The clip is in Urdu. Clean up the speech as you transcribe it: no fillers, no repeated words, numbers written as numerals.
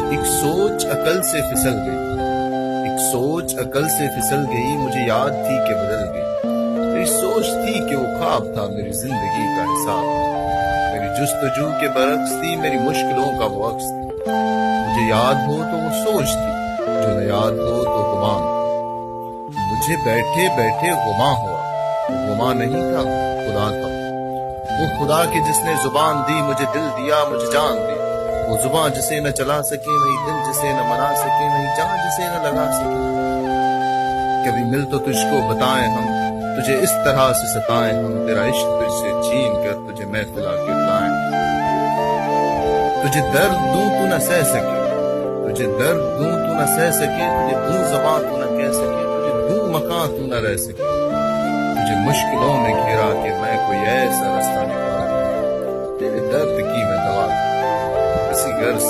ایک سوچ عقل سے پھسل گئی، ایک سوچ عقل سے پھسل گئی، مجھے یاد تھی کہ بدل گئی۔ میری سوچ تھی کہ وہ خواب تھا، میری زندگی کا حساب تھا، میری جستجو کے برعکس تھی، میری مشکلوں کا وہ عکس تھی۔ مجھے یاد ہو تو وہ سوچ تھی، جو نہ یاد ہو تو گمان تھا۔ مجھے بیٹھے بیٹھے گما ہوا، وہ گما نہیں تھا، خدا تھا۔ وہ خدا کہ جس نے زبان دی، مجھے دل دیا، مجھے جان دی۔ وہ زبان جسے نہ چلا سکے، وہی دل جسے نہ منا سکے، وہی جان جسے نہ لگا سکے۔ کبھی مل تو تجھ کو بتائیں ہم، تجھے اس طرح سے ستائیں ہم، تیرا عشق تجھ سے چھین کر تجھے محفل آ کے بلائیں۔ تجھے درد دوں تو نہ سہ سکے، تجھے درد دوں تو نہ سہ سکے، تجھے دوں زبان تو نہ کہہ سکے، تجھے دوں مکان تو نہ رہ سکے۔ تجھے مشکلوں میں گھیرا کہ میں کوئی ایسا رستہ نکال، تیرے درد کی میں دوا، کسی غرض